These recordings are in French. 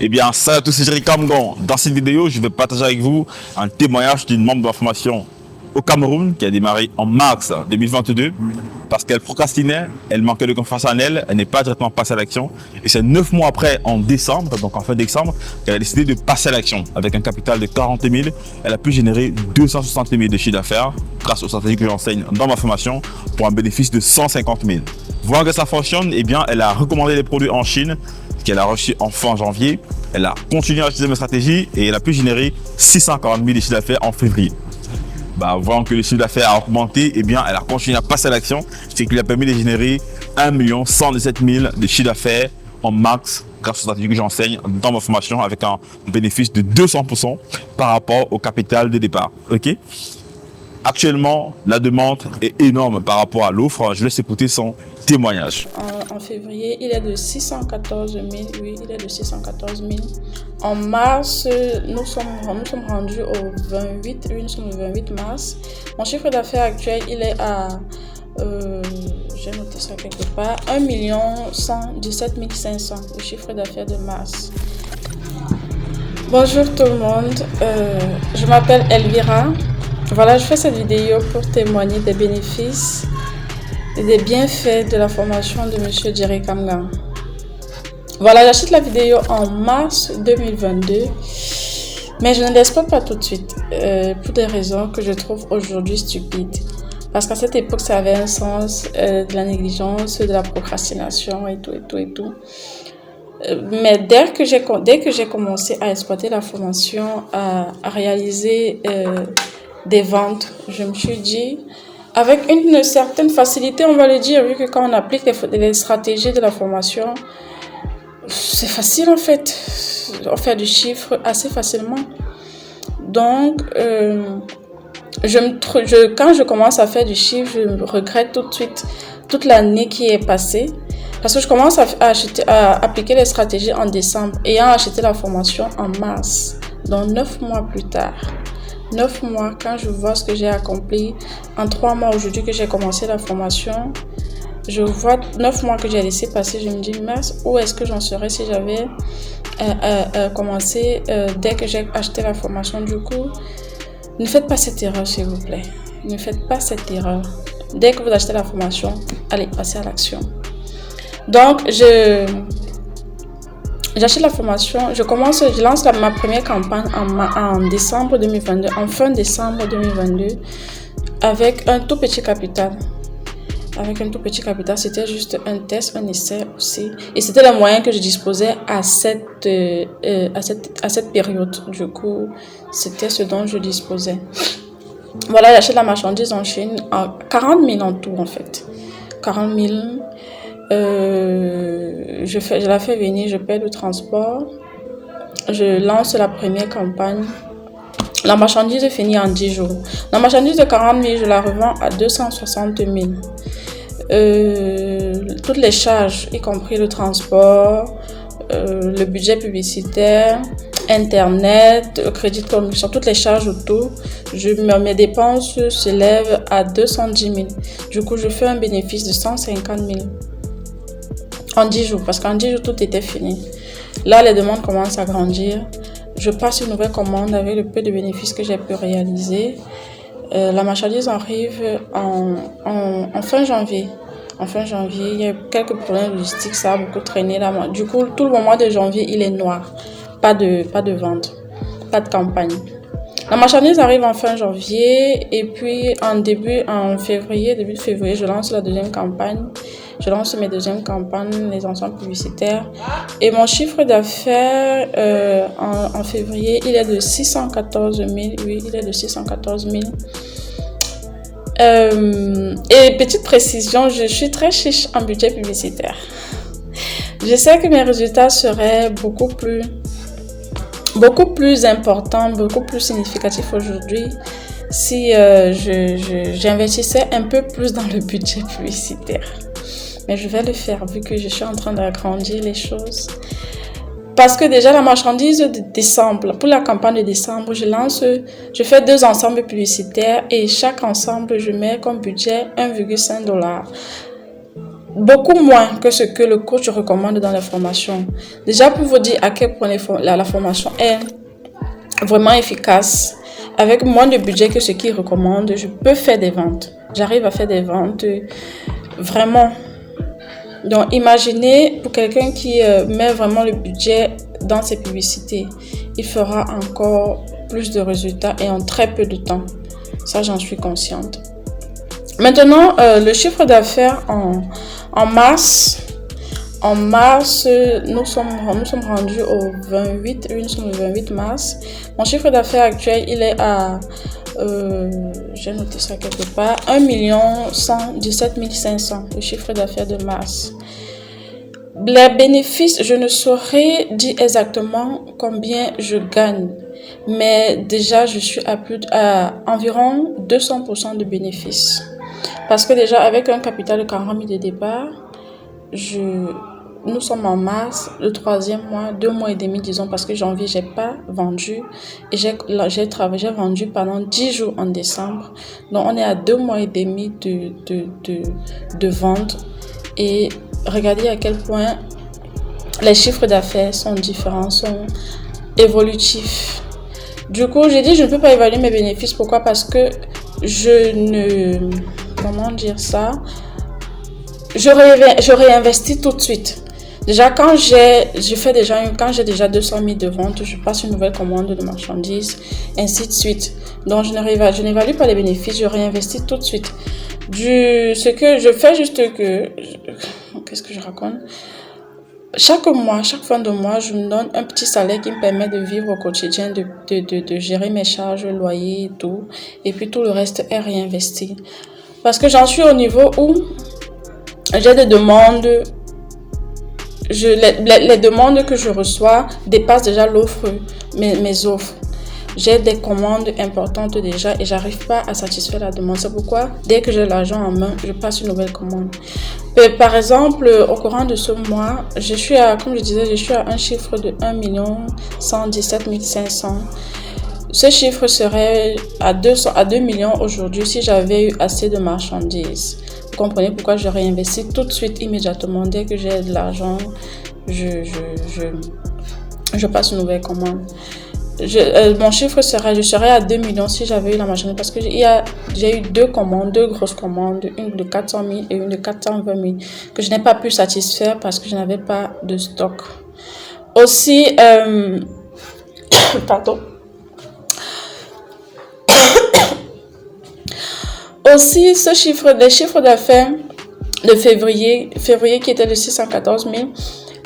Eh bien, salut à tous, c'est Jerry Kamgan. Dans cette vidéo, je vais partager avec vous un témoignage d'une membre de la formation au Cameroun qui a démarré en mars 2022 parce qu'elle procrastinait, elle manquait de confiance en elle, elle n'est pas directement passée à l'action. Et c'est 9 mois après, en décembre, donc en fin décembre, qu'elle a décidé de passer à l'action. Avec un capital de 40 000, elle a pu générer 260 000 de chiffre d'affaires grâce aux stratégies que j'enseigne dans ma formation pour un bénéfice de 150 000. Voir que ça fonctionne, eh bien, elle a recommandé les produits en Chine qu'elle a reçu en fin janvier. Elle a continué à utiliser mes stratégies et elle a pu générer 640 000 de chiffre d'affaires en février. Voyant que le chiffre d'affaires a augmenté, eh bien, elle a continué à passer à l'action, ce qui lui a permis de générer 1 117 000 de chiffre d'affaires en max grâce aux stratégies que j'enseigne dans ma formation avec un bénéfice de 200% par rapport au capital de départ. Ok? Actuellement, la demande est énorme par rapport à l'offre. Je laisse écouter son témoignage. En février, il est de 614 000. Oui, il est de 614 000. En mars, nous sommes rendus au 28. Oui, nous sommes le 28 mars. Mon chiffre d'affaires actuel, il est à... j'ai noté ça quelque part. 1 117 500, le chiffre d'affaires de mars. Bonjour tout le monde. Je m'appelle Elvira. Voilà, je fais cette vidéo pour témoigner des bénéfices et des bienfaits de la formation de M. Jerry Kamgan. Voilà, j'achète la vidéo en mars 2022, mais je ne l'exploite pas tout de suite pour des raisons que je trouve aujourd'hui stupides. Parce qu'à cette époque, ça avait un sens de la négligence, de la procrastination et tout. Mais dès que j'ai commencé à exploiter la formation, à réaliser des ventes, je me suis dit, avec une certaine facilité, on va le dire, vu que quand on applique les stratégies de la formation, c'est facile en fait, on fait du chiffre assez facilement. Donc, quand je commence à faire du chiffre, je regrette tout de suite toute l'année qui est passée. Parce que je commence à appliquer les stratégies en décembre, ayant acheté la formation en mars, donc 9 mois plus tard. 9 mois, quand je vois ce que j'ai accompli, en 3 mois aujourd'hui que j'ai commencé la formation, je vois 9 mois que j'ai laissé passer, je me dis, mince, où est-ce que j'en serais si j'avais commencé dès que j'ai acheté la formation. Du coup, ne faites pas cette erreur, s'il vous plaît. Ne faites pas cette erreur. Dès que vous achetez la formation, allez, passez à l'action. Donc, j'achète la formation, je lance ma première campagne en décembre 2022, en fin décembre 2022, avec un tout petit capital. Avec un tout petit capital, c'était juste un test, un essai aussi. Et c'était le moyen que je disposais à cette période. Du coup, c'était ce dont je disposais. Voilà, j'achète la marchandise en Chine, 40 000 en tout en fait. 40 000. Je la fais venir, je paie le transport, je lance la première campagne. La marchandise finit en 10 jours. La marchandise de 40 000, je la revends à 260 000. Toutes les charges, y compris le transport, le budget publicitaire, Internet, crédit de commission, toutes les charges autour, mes dépenses s'élèvent à 210 000. Du coup, je fais un bénéfice de 150 000. En 10 jours, parce qu'en 10 jours, tout était fini. Là, les demandes commencent à grandir. Je passe une nouvelle commande avec le peu de bénéfices que j'ai pu réaliser. La marchandise arrive en fin janvier. En fin janvier, il y a eu quelques problèmes logistiques, ça a beaucoup traîné là. Du coup, tout le mois de janvier, il est noir. Pas de vente, pas de campagne. La marchandise arrive en fin janvier et puis début de février, je lance la deuxième campagne. Je lance mes deuxièmes campagnes, les ensembles publicitaires. Et mon chiffre d'affaires en février, il est de 614 000. Oui, il est de 614 000. Et petite précision, je suis très chiche en budget publicitaire. Je sais que mes résultats seraient beaucoup plus importants, beaucoup plus significatifs aujourd'hui si j'investissais un peu plus dans le budget publicitaire. Mais je vais le faire vu que je suis en train d'agrandir les choses. Parce que déjà la marchandise de décembre, pour la campagne de décembre, je fais 2 ensembles publicitaires et chaque ensemble, je mets comme budget 1,5 $. beaucoup moins que ce que le coach recommande dans les formations. Déjà, pour vous dire à quel point la formation est vraiment efficace, avec moins de budget que ce qu'il recommande, je peux faire des ventes. J'arrive à faire des ventes vraiment. Donc, imaginez pour quelqu'un qui met vraiment le budget dans ses publicités, il fera encore plus de résultats et en très peu de temps. Ça, j'en suis consciente. Maintenant, le chiffre d'affaires en mars. En mars, nous sommes rendus au 28, oui, nous sommes le 28 mars. Mon chiffre d'affaires actuel, il est à, j'ai noté ça quelque part, 1 117 500, le chiffre d'affaires de mars. Les bénéfices, je ne saurais dire exactement combien je gagne, mais déjà, je suis à environ 200% de bénéfices. Parce que déjà, avec un capital de 40 000 de départ, nous sommes en mars, le 3e mois, 2 mois et demi, disons, parce que janvier, j'ai pas vendu. Et j'ai vendu pendant 10 jours en décembre. Donc, on est à 2 mois et demi de vente. Et regardez à quel point les chiffres d'affaires sont différents, sont évolutifs. Du coup, j'ai dit, je ne peux pas évaluer mes bénéfices. Pourquoi? Parce que comment dire ça? Je réinvestis tout de suite. Déjà, quand j'ai déjà 200 000 de vente, je passe une nouvelle commande de marchandises, ainsi de suite. Donc, je n'évalue pas les bénéfices, je réinvestis tout de suite. Ce que je fais qu'est-ce que je raconte? Chaque fin de mois, je me donne un petit salaire qui me permet de vivre au quotidien, de gérer mes charges, le loyer et tout. Et puis, tout le reste est réinvesti. Parce que j'en suis au niveau où j'ai des demandes. Les demandes que je reçois dépassent déjà mes offres. J'ai des commandes importantes déjà et j'arrive pas à satisfaire la demande. C'est pourquoi, dès que j'ai l'argent en main, je passe une nouvelle commande. Par exemple, au courant de ce mois, je suis à un chiffre de 1 117 500. Ce chiffre serait à 2 millions aujourd'hui si j'avais eu assez de marchandises. Vous comprenez pourquoi je réinvestis tout de suite, immédiatement. Dès que j'ai de l'argent, je passe une nouvelle commande. Mon chiffre je serais à 2 millions si j'avais eu la marchandise parce que j'ai eu 2 grosses commandes, une de 400 000 et une de 420 000 que je n'ai pas pu satisfaire parce que je n'avais pas de stock. Aussi, pardon. Aussi, les chiffres d'affaires de février qui était de 614 000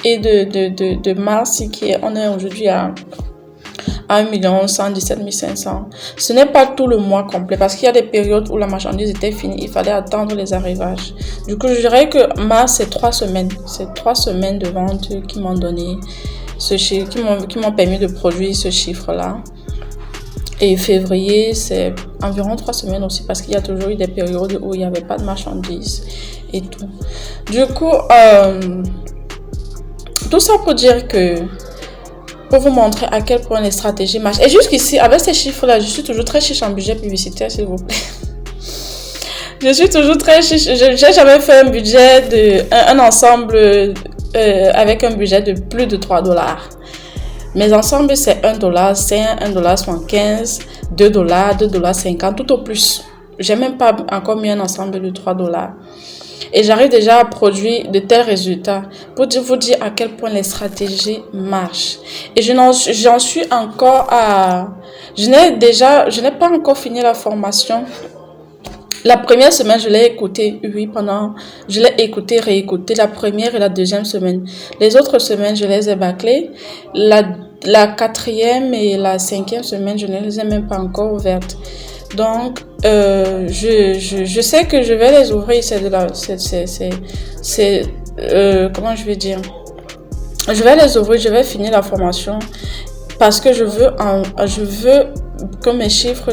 et de mars on est aujourd'hui à 1 117 500. Ce n'est pas tout le mois complet parce qu'il y a des périodes où la marchandise était finie, il fallait attendre les arrivages. Du coup, je dirais que mars, c'est 3 semaines. C'est 3 semaines de vente qui m'ont donné ce chiffre, qui m'ont permis de produire ce chiffre-là. Et février, c'est environ 3 semaines aussi parce qu'il y a toujours eu des périodes où il n'y avait pas de marchandises et tout. Du coup, tout ça pour dire que, pour vous montrer à quel point les stratégies marchent. Et jusqu'ici, avec ces chiffres-là, je suis toujours très chiche en budget publicitaire, s'il vous plaît. Je suis toujours très chiche. Je n'ai jamais fait un budget un ensemble avec un budget de plus de $3. Mes ensembles, c'est $1, $1.75, $2, $2.50, tout au plus. J'ai même pas encore mis un ensemble de $3. Et j'arrive déjà à produire de tels résultats pour vous dire à quel point les stratégies marchent. Et j'en suis encore à... Je n'ai pas encore fini la formation. La première semaine, je l'ai écouté, je l'ai écouté, réécouté, la première et la deuxième semaine. Les autres semaines, je les ai bâclées. La 4e et la 5e semaine, je ne les ai même pas encore ouvertes. Donc, je sais que je vais les ouvrir, comment je vais dire? Je vais les ouvrir, je vais finir la formation parce que je veux que mes chiffres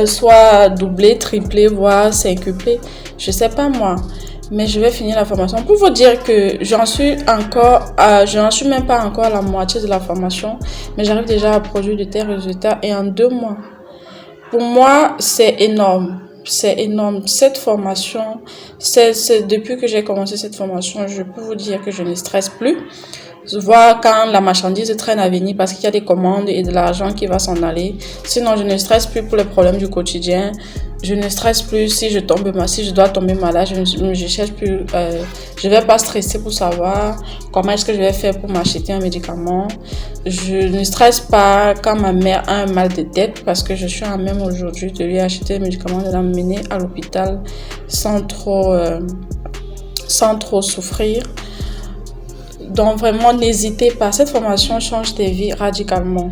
soient doublés, triplés, voire quintuplés. Je sais pas moi, mais je vais finir la formation. Pour vous dire que je n'en suis même pas encore à la moitié de la formation, mais j'arrive déjà à produire de tels résultats et en 2 mois. Pour moi, c'est énorme. c'est énorme. Cette formation, depuis que j'ai commencé cette formation, je peux vous dire que je ne stresse plus. Je vois quand la marchandise traîne à venir parce qu'il y a des commandes et de l'argent qui va s'en aller. Sinon, je ne stresse plus pour les problèmes du quotidien. Je ne stresse plus si je dois tomber malade. Je cherche plus, je vais pas stresser pour savoir comment est-ce que je vais faire pour m'acheter un médicament. Je ne stresse pas quand ma mère a un mal de tête parce que je suis à même aujourd'hui de lui acheter un médicament, de l'emmener à l'hôpital sans trop souffrir. Donc vraiment, n'hésitez pas. Cette formation change des vies radicalement.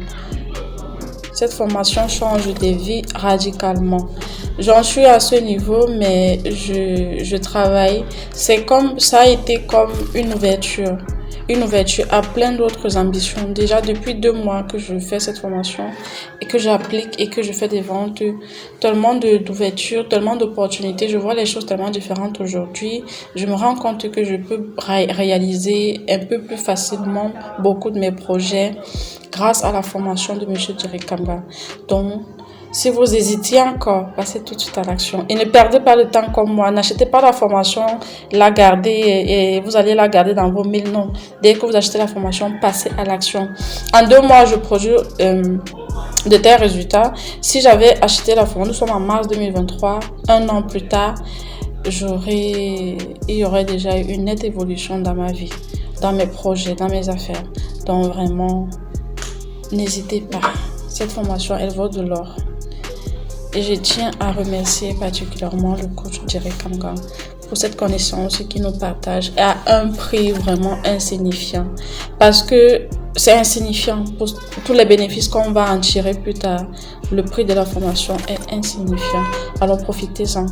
Cette formation change des vies radicalement. J'en suis à ce niveau, mais je travaille. Ça a été comme une ouverture à plein d'autres ambitions. Déjà depuis 2 mois que je fais cette formation et que j'applique et que je fais des ventes, tellement d'ouverture, tellement d'opportunités. Je vois les choses tellement différentes aujourd'hui. Je me rends compte que je peux réaliser un peu plus facilement beaucoup de mes projets grâce à la formation de M. Jerry Kamba. Donc, si vous hésitez encore, passez tout de suite à l'action. Et ne perdez pas le temps comme moi. N'achetez pas la formation, la gardez et vous allez la garder dans vos mails. Non. Dès que vous achetez la formation, passez à l'action. En 2 mois, je produis de tels résultats. Si j'avais acheté la formation, nous sommes en mars 2023, 1 an plus tard, il y aurait déjà eu une nette évolution dans ma vie, dans mes projets, dans mes affaires. Donc vraiment, n'hésitez pas. Cette formation, elle vaut de l'or. Et je tiens à remercier particulièrement le coach Jerry Kamba pour cette connaissance qu'il nous partage à un prix vraiment insignifiant. Parce que c'est insignifiant pour tous les bénéfices qu'on va en tirer plus tard. Le prix de la formation est insignifiant. Alors profitez-en.